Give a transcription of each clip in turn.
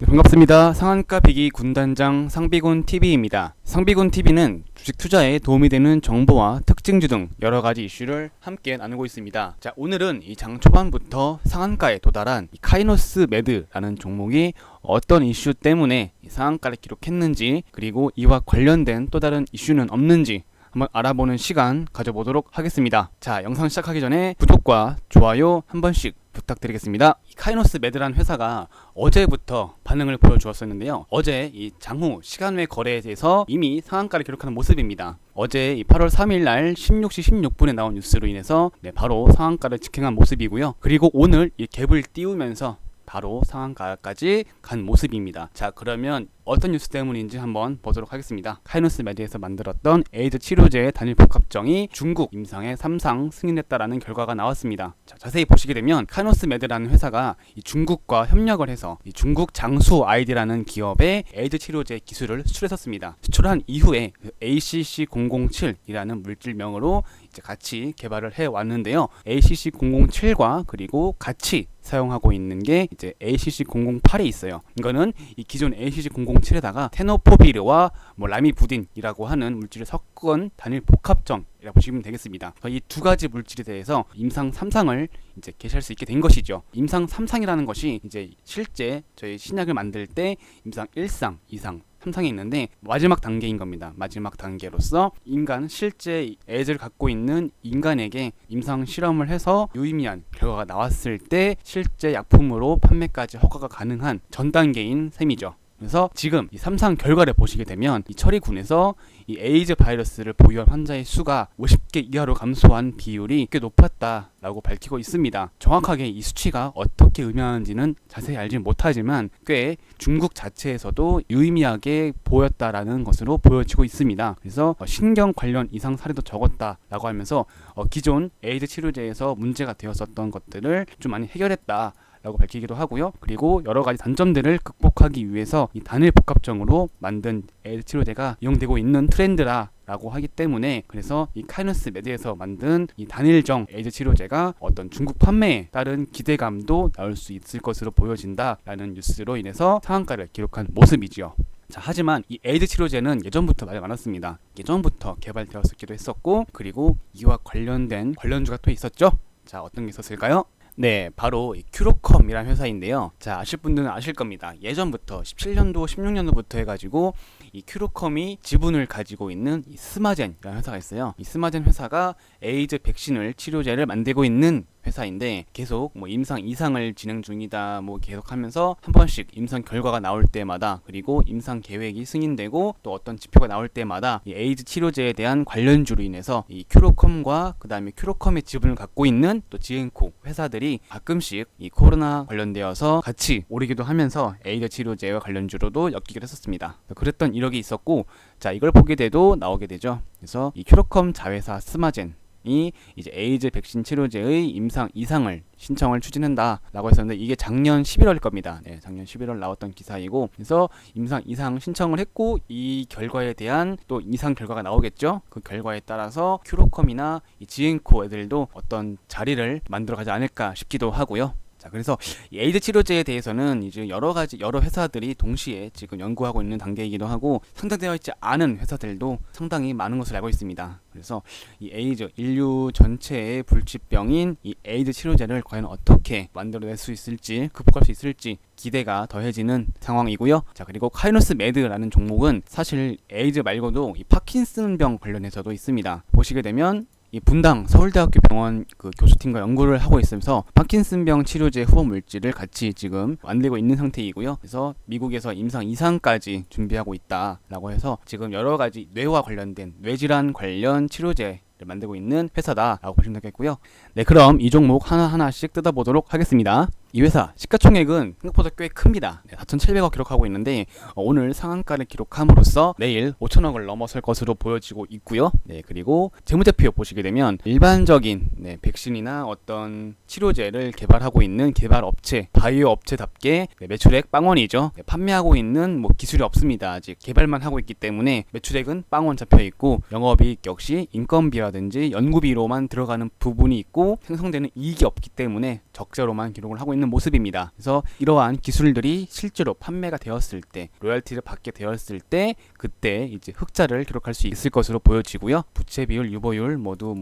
네, 반갑습니다. 상한가 비기 군단장 상비군TV입니다. 상비군TV는 주식 투자에 도움이 되는 정보와 특징주 등 여러가지 이슈를 함께 나누고 있습니다. 자, 오늘은 이 장 초반부터 상한가에 도달한 이 카이노스 매드라는 종목이 어떤 이슈 때문에 이 상한가를 기록했는지, 그리고 이와 관련된 또 다른 이슈는 없는지 한번 알아보는 시간 가져보도록 하겠습니다. 자, 영상 시작하기 전에 구독과 좋아요 한 번씩 부탁드리겠습니다. 이 카이노스 매드라는 회사가 어제부터 반응을 보여주었었는데요. 어제 이 장후 시간외 거래에 대해서 이미 상한가를 기록하는 모습입니다. 어제 이 8월 3일 날 16시 16분에 나온 뉴스로 인해서 바로 상한가를 직행한 모습이고요. 그리고 오늘 이 갭을 띄우면서 바로 상한가까지 간 모습입니다. 자, 그러면 어떤 뉴스 때문인지 한번 보도록 하겠습니다. 카이노스 매드에서 만들었던 에이즈 치료제의 단일 복합정이 중국 임상에 3상 승인했다라는 결과가 나왔습니다. 자, 자세히 보시게 되면 카이노스 매드라는 회사가 이 중국과 협력을 해서 이 중국 장수 아이디라는 기업의 에이즈 치료제 기술을 수출했었습니다. 수출한 이후에 ACC007이라는 물질명으로 이제 같이 개발을 해 왔는데요. ACC007과 그리고 같이 사용하고 있는 게 이제 ACC008이 있어요. 이거는 이 기존 ACC007에다가 테노포비르와 라미부딘이라고 하는 물질을 섞은 단일 복합정이라고 보시면 되겠습니다. 이 두 가지 물질에 대해서 임상 3상을 이제 개시할 수 있게 된 것이죠. 임상 3상이라는 것이 이제 실제 저희 신약을 만들 때 임상 1상, 2상, 3상이 있는데 마지막 단계인 겁니다. 마지막 단계로서 인간 실제 애를 갖고 있는 인간에게 임상 실험을 해서 유의미한 결과가 나왔을 때 실제 약품으로 판매까지 허가가 가능한 전 단계인 셈이죠. 그래서 지금 이 3상 결과를 보시게 되면 이 처리군에서 이 에이즈 바이러스를 보유한 환자의 수가 50개 이하로 감소한 비율이 꽤 높았다라고 밝히고 있습니다. 정확하게 이 수치가 어떻게 의미하는지는 자세히 알지 못하지만 꽤 중국 자체에서도 유의미하게 보였다라는 것으로 보여지고 있습니다. 그래서 신경 관련 이상 사례도 적었다라고 하면서 기존 에이즈 치료제에서 문제가 되었었던 것들을 좀 많이 해결했다 라고 밝히기도 하고요. 그리고 여러 가지 단점들을 극복하기 위해서 이 단일 복합정으로 만든 에이즈 치료제가 이용되고 있는 트렌드라고 하기 때문에, 그래서 이 카이노스 매드에서 만든 이 단일정 에이즈 치료제가 어떤 중국 판매에 따른 기대감도 나올 수 있을 것으로 보여진다라는 뉴스로 인해서 상한가를 기록한 모습이지요. 자, 하지만 이 에이즈 치료제는 예전부터 말이 많았습니다. 예전부터 개발되었기도 했었고, 그리고 이와 관련된 관련주가 또 있었죠. 자, 어떤 게 있었을까요? 네, 바로 이 큐로컴이라는 회사인데요. 자, 아실 분들은 아실 겁니다. 예전부터 17년도, 16년도부터 해가지고 이 큐로컴이 지분을 가지고 있는 이 스마젠이라는 회사가 있어요. 이 스마젠 회사가 에이즈 백신을 치료제를 만들고 있는 회사인데 계속 임상 2상을 진행 중이다 계속하면서 한 번씩 임상 결과가 나올 때마다, 그리고 임상 계획이 승인되고 또 어떤 지표가 나올 때마다 이 에이즈 치료제에 대한 관련주로 인해서 이 큐로컴과 그 다음에 큐로컴의 지분을 갖고 있는 또 지엔코 회사들이 가끔씩 이 코로나 관련되어서 같이 오르기도 하면서 에이즈 치료제와 관련주로도 엮이기도 했었습니다. 그랬던 이력이 있었고, 자, 이걸 보게 돼도 나오게 되죠. 그래서 이 큐로컴 자회사 스마젠 이 이제 에이즈 백신 치료제의 임상 2상을 신청을 추진한다라고 했었는데 이게 작년 11월일 겁니다. 네, 작년 11월 나왔던 기사이고, 그래서 임상 2상 신청을 했고 이 결과에 대한 또 이상 결과가 나오겠죠. 그 결과에 따라서 큐로컴이나 이 지엔코 애들도 어떤 자리를 만들어 가지 않을까 싶기도 하고요. 자, 그래서 이 에이즈 치료제에 대해서는 이제 여러 회사들이 동시에 지금 연구하고 있는 단계이기도 하고, 상장되어 있지 않은 회사들도 상당히 많은 것을 알고 있습니다. 그래서 이 에이즈, 인류 전체의 불치병인 이 에이즈 치료제를 과연 어떻게 만들어낼 수 있을지, 극복할 수 있을지 기대가 더해지는 상황이고요. 자, 그리고 카이노스 매드라는 종목은 사실 에이즈 말고도 이 파킨슨병 관련해서도 있습니다. 보시게 되면 이 분당 서울대학교 병원 그 교수팀과 연구를 하고 있으면서 파킨슨병 치료제 후보 물질을 같이 지금 만들고 있는 상태이고요. 그래서 미국에서 임상 2상까지 준비하고 있다라고 해서 지금 여러 가지 뇌와 관련된 뇌질환 관련 치료제 만들고 있는 회사다라고 보시면 되겠고요. 네, 그럼 이 종목 하나하나씩 뜯어보도록 하겠습니다. 이 회사 시가총액은 생각보다 꽤 큽니다. 4,700억 기록하고 있는데 오늘 상한가를 기록함으로써 내일 5천억을 넘어설 것으로 보여지고 있고요. 네, 그리고 재무제표 보시게 되면 일반적인 백신이나 어떤 치료제를 개발하고 있는 개발업체, 바이오 업체답게 매출액 빵원이죠. 판매하고 있는 기술이 없습니다. 아직 개발만 하고 있기 때문에 매출액은 빵원 잡혀 있고, 영업이익 역시 인건비라든지 연구비로만 들어가는 부분이 있고 생성되는 이익이 없기 때문에 적자로만 기록을 하고 있는 있는 모습입니다. 그래서 이러한 기술들이 실제로 판매가 되었을 때, 로열티를 받게 되었을 때, 그때 이제 흑자를 기록할 수 있을 것으로 보여지고요. 부채 비율, 유보율 모두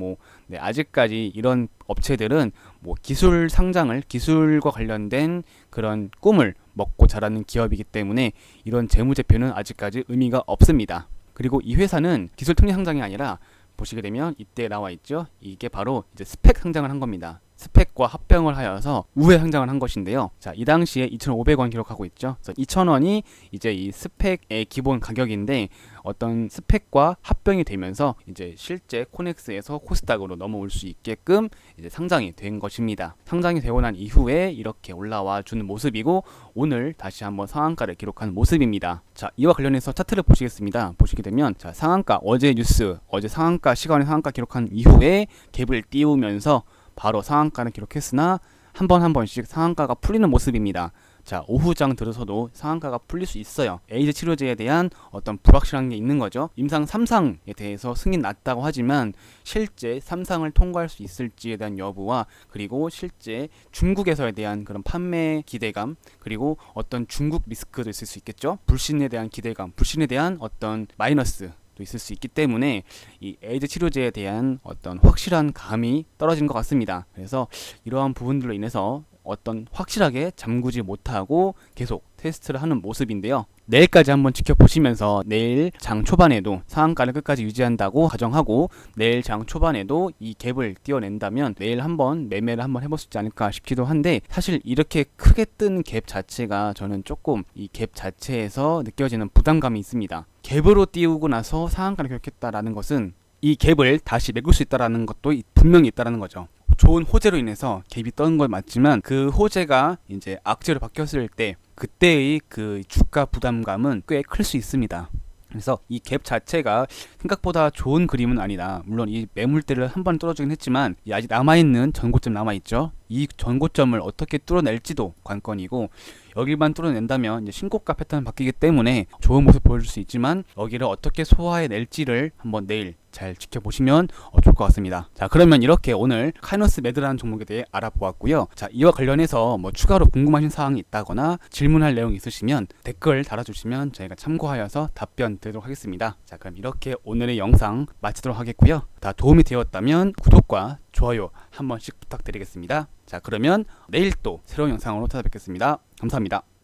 아직까지 이런 업체들은 기술 상장을, 기술과 관련된 그런 꿈을 먹고 자라는 기업이기 때문에 이런 재무제표는 아직까지 의미가 없습니다. 그리고 이 회사는 기술 특례 상장이 아니라 보시게 되면 이때 나와 있죠. 이게 바로 이제 스펙 상장을 한 겁니다. 스펙과 합병을 하여서 우회 상장을 한 것인데요. 자, 이 당시에 2,500원 기록하고 있죠. 그래서 2,000원이 이제 이 스펙의 기본 가격인데 어떤 스펙과 합병이 되면서 이제 실제 코넥스에서 코스닥으로 넘어올 수 있게끔 이제 상장이 된 것입니다. 상장이 되고 난 이후에 이렇게 올라와 주는 모습이고 오늘 다시 한번 상한가를 기록한 모습입니다. 자, 이와 관련해서 차트를 보시겠습니다. 보시게 되면 자, 상한가 어제 뉴스, 어제 상한가 시간에 상한가 기록한 이후에 갭을 띄우면서 바로 상한가는 기록했으나 한 번씩 상한가가 풀리는 모습입니다. 자, 오후장 들어서도 상한가가 풀릴 수 있어요. 에이즈 치료제에 대한 어떤 불확실한 게 있는 거죠. 임상 3상에 대해서 승인 났다고 하지만 실제 3상을 통과할 수 있을지에 대한 여부와 그리고 실제 중국에서에 대한 그런 판매 기대감 그리고 어떤 중국 리스크도 있을 수 있겠죠. 불신에 대한 기대감, 불신에 대한 어떤 마이너스 있을 수 있기 때문에 이 에이즈 치료제에 대한 어떤 확실한 감이 떨어진 것 같습니다. 그래서 이러한 부분들로 인해서 어떤 확실하게 잠그지 못하고 계속 테스트를 하는 모습인데요. 내일까지 한번 지켜보시면서 내일 장 초반에도 상한가를 끝까지 유지한다고 가정하고 내일 장 초반에도 이 갭을 띄워낸다면 내일 한번 매매를 한번 해볼 수 있지 않을까 싶기도 한데 사실 이렇게 크게 뜬 갭 자체가 저는 조금 이 갭 자체에서 느껴지는 부담감이 있습니다. 갭으로 띄우고 나서 상한가를 기록했다라는 것은 이 갭을 다시 메꿀 수 있다라는 것도 분명히 있다라는 거죠. 좋은 호재로 인해서 갭이 떴는 건 맞지만 그 호재가 이제 악재로 바뀌었을 때 그때의 그 주가 부담감은 꽤 클 수 있습니다. 그래서 이 갭 자체가 생각보다 좋은 그림은 아니다. 물론 이 매물대를 한 번 뚫어주긴 했지만 아직 남아있는 전고점 남아있죠. 이 전고점을 어떻게 뚫어낼지도 관건이고 여기만 뚫어낸다면 이제 신고가 패턴이 바뀌기 때문에 좋은 모습 보여줄 수 있지만 여기를 어떻게 소화해낼지를 한번 내일 잘 지켜보시면 좋을 것 같습니다. 자, 그러면 이렇게 오늘 카이노스 매드라는 종목에 대해 알아보았고요. 자, 이와 관련해서 추가로 궁금하신 사항이 있다거나 질문할 내용이 있으시면 댓글 달아주시면 저희가 참고하여서 답변 드리도록 하겠습니다. 자, 그럼 이렇게 오늘의 영상 마치도록 하겠고요. 다 도움이 되었다면 구독과 좋아요 한 번씩 부탁드리겠습니다. 자, 그러면 내일 또 새로운 영상으로 찾아뵙겠습니다. 감사합니다.